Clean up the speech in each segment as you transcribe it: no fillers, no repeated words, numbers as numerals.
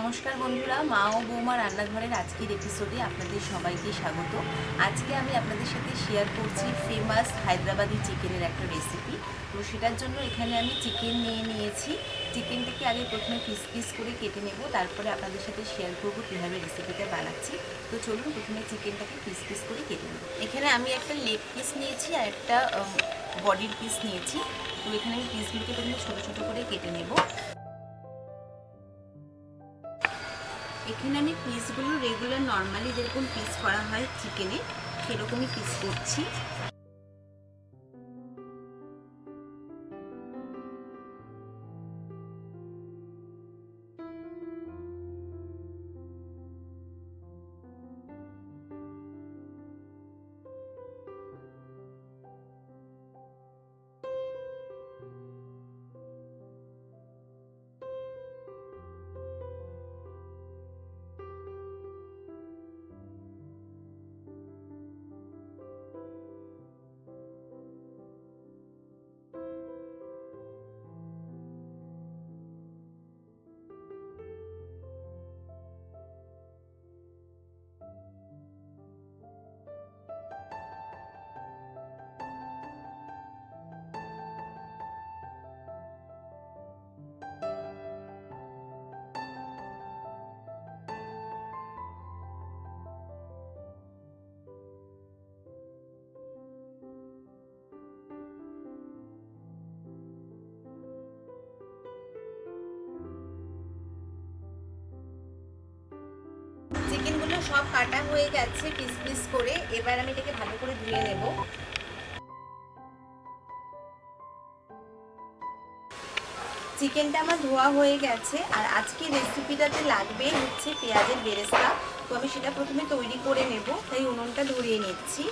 নমস্কার বন্ধুরা, মা ও বৌমা রান্নাঘরের আজকের এপিসোডে আপনাদের সবাইকে স্বাগত। আজকে আমি আপনাদের সাথে শেয়ার করছি ফেমাস হায়দ্রাবাদি চিকেনের একটা রেসিপি। তো সেটার জন্য এখানে আমি চিকেন নিয়েছি। চিকেনটাকে আগে প্রথমে পিস পিস করে কেটে নেব, তারপরে আপনাদের সাথে শেয়ার করবো কীভাবে রেসিপিটা বানাচ্ছি। তো চলুন প্রথমে চিকেনটাকে পিস পিস করে কেটে নেব। এখানে আমি একটা লেগ পিস নিয়েছি আর একটা বডির পিস নিয়েছি। তো এখানে আমি পিসগুলোকে প্রথমে ছোটো ছোটো করে কেটে নেব। এখানে আমি পিসগুলো রেগুলার নর্মালি যেরকম পিস করা হয় চিকেনে সেরকমই পিস করছি। চিকেনগুলো সব কাটা হয়ে গেছে পিস পিস করে। এবার আমি এটাকে ভালো করে ধুয়ে নেব। চিকেনটা আমার ধোয়া হয়ে গেছে। আর আজকে রেসিপিটাতে লাগবে হচ্ছে পেঁয়াজের বেরেস্তা। তো আমি সেটা প্রথমে তৈরি করে নেব, তাই উনুনটা ধরিয়ে নিচ্ছি।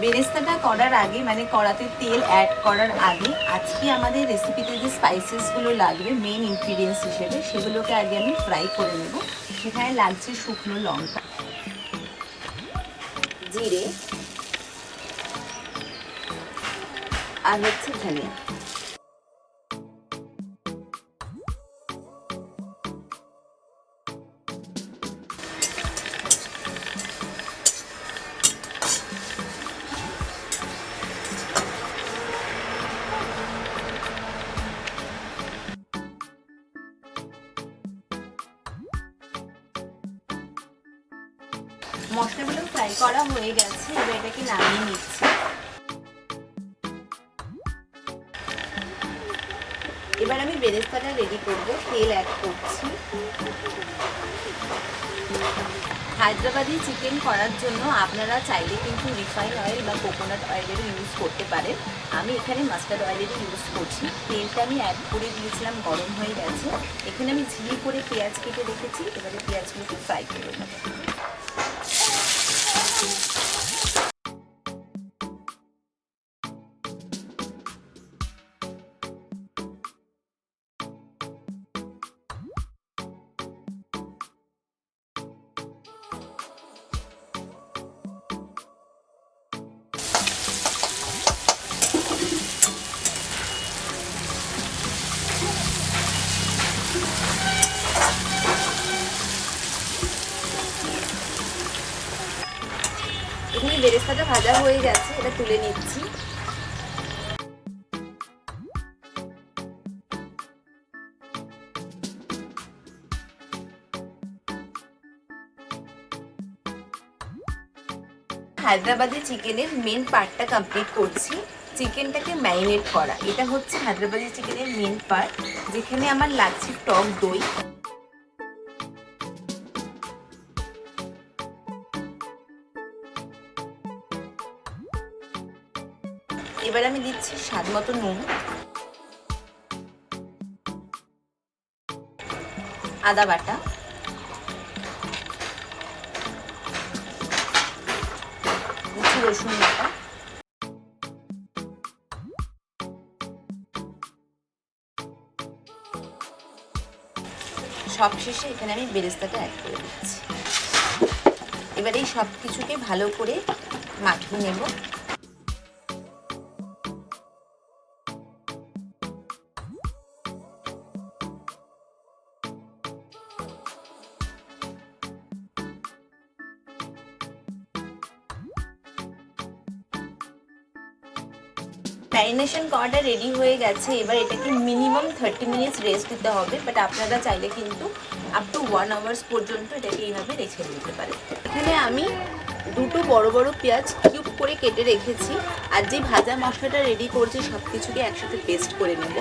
বেরেস্তাটা করার আগে মানে কড়াতে তেল অ্যাড করার আগে আজকে আমাদের রেসিপিতে যে স্পাইসেসগুলো লাগবে মেন ইনগ্রিডিয়েন্টস হিসেবে সেগুলোকে আগে আমি ফ্রাই করে নেব। সেখানে লাগছে শুকনো লঙ্কা, জিরে আর হচ্ছে ধনিয়া। মশলাগুলো ফ্রাই করা হয়ে গেছে, এবার এটাকে নামিয়ে নিচ্ছি। এবার আমি বেরেস্তাটা রেডি করব। তেল অ্যাড করছি। হায়দ্রাবাদি চিকেন করার জন্য আপনারা চাইলে কিন্তু রিফাইন অয়েল বা কোকোনাট অয়েলেরও ইউজ করতে পারেন। আমি এখানে মাস্টার্ড অয়েলেরই ইউজ করছি। তেলটা আমি অ্যাড করে দিয়েছিলাম, গরম হয়ে গেছে। এখানে আমি ঝিলি করে পেঁয়াজ কেটে রেখেছি। এবারে পেঁয়াজগুলোকে ফ্রাই করে নেব। এখানে বেরেস্তাটা ভাজা হয়ে গেছে, এটা তুলে নিচ্ছি। হায়দ্রাবাদি চিকেনের মেন পার্টটা কমপ্লিট করছি। চিকেনটাকে ম্যারিনেট করা, এটা হচ্ছে হায়দ্রাবাদি চিকেনের মেন পার্ট, যেখানে আমার লাগছে টক দই, এবার আমি দিচ্ছি স্বাদ মতো নুন, আদা বাটা, রসুন বাটা, সবশেষে এখানে আমি বেরেস্তাটা অ্যাড করে দিচ্ছি। এবারে সব কিছুকে ভালো করে মাখিয়ে নেব। ম্যারিনেশন করাটা রেডি হয়ে গেছে। এবার এটাকে মিনিমাম 30 মিনিটস রেস্ট দিতে হবে, বাট আপনারা চাইলে কিন্তু আপ টু 1 আওয়ার্স পর্যন্ত এটাকে এইভাবে রেখে দিতে পারেন। এখানে আমি দুটো বড় বড় পেঁয়াজ কিউব করে কেটে রেখেছি, আর যে ভাজা মশলাটা রেডি করছি সব কিছুকে একসাথে পেস্ট করে নেব।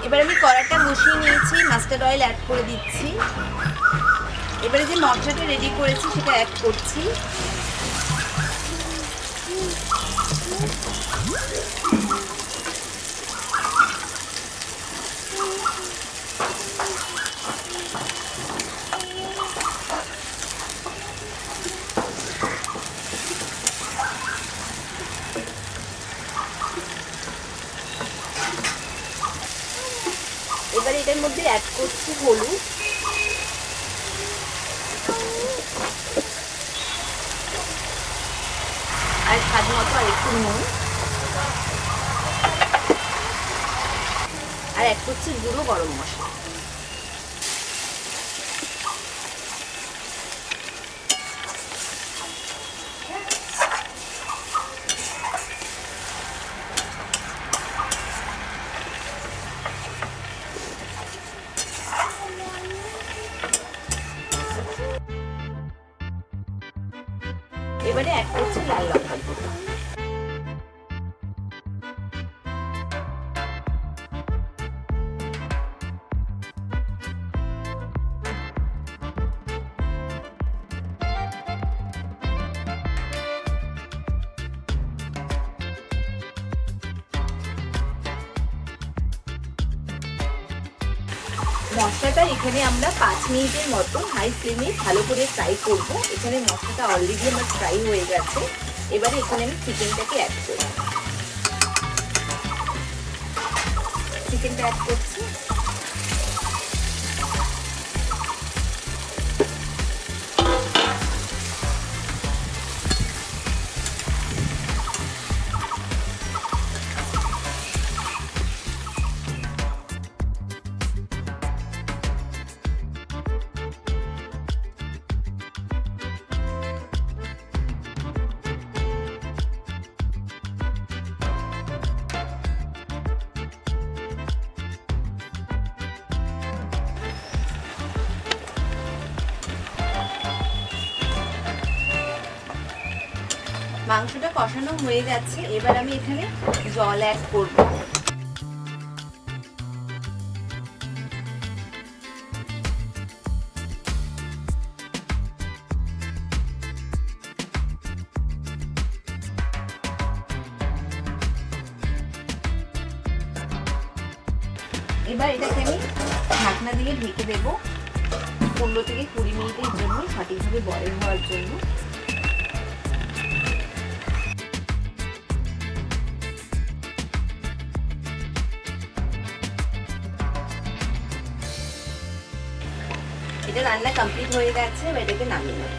এবার আমি কড়াইটা বসিয়ে নিয়েছি, মাস্টার্ড অয়েল অ্যাড করে দিচ্ছি। এবারে যে মশলাটা রেডি করেছি সেটা অ্যাড করছি। এবার এটার মধ্যে অ্যাড করছি হলুদ, আর স্বাদ মতো আর একটু নুন, আর অ্যাড করছি গুঁড়ো গরম মশলা। এবারে অ্যাড করছি লাল লঙ্কার গুঁড়ো। মশলাটা এখানে আমরা 5 মিনিটের মতো হাই ফ্লেমে ভালো করে ফ্রাই করব। এখানে মশলাটা অলরেডি আমার ফ্রাই হয়ে গেছে। এবারে এখানে আমি চিকেনটাকে অ্যাড করব। চিকেনটা অ্যাড করছি। মাংসটা কষানো হয়ে গেছে। এবার আমি এখানে জল অ্যাড করব। এবার এটাকে আমি ঢাকনা দিয়ে ঢেকে দেব 15 থেকে 20 মিনিটের জন্য, সঠিকভাবে বয়েল হওয়ার জন্য। এটা রান্না কমপ্লিট হয়ে গেছে, এটাকে নামিয়ে নেব।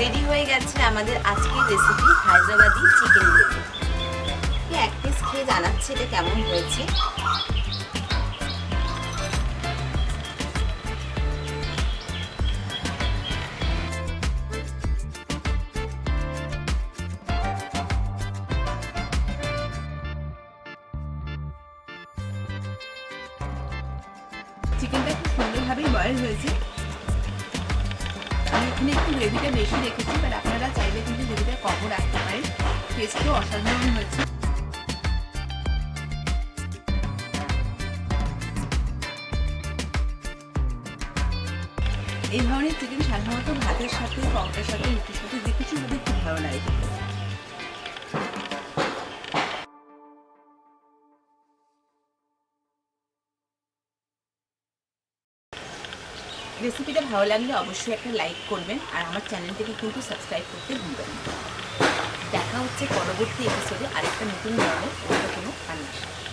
রেডি হয়ে গেছে আমাদের আজকের রেসিপি হায়দ্রাবাদি চিকেন গ্রেভি। এক পিস খেয়ে জানাচ্ছি এটা কেমন হয়েছে। চিকেনটা খুব সুন্দরভাবেই বয়েল হয়েছে। আমি এখানে একটু গ্রেভিটা বেশি রেখেছি, বাট আপনারা চাইলে কিন্তু গ্রেভিটা কমও রাখতে পারেন। টেস্টও অসাধারণ হয়েছে। এই ধরনের চিকেন সাধারণত ভাতের সাথে, পরোটার সাথে, রুটির সাথে যে কিছু খুব ভালো লাগে। রেসিপিটা ভালো লাগলে অবশ্যই একটা লাইক করবেন, আর আমার চ্যানেলটিকে কিন্তু সাবস্ক্রাইব করতে ভুলবেন না। দেখা হচ্ছে পরবর্তী এপিসোডে আরেকটা নতুন ধরনের কোনো রান্নার সাথে।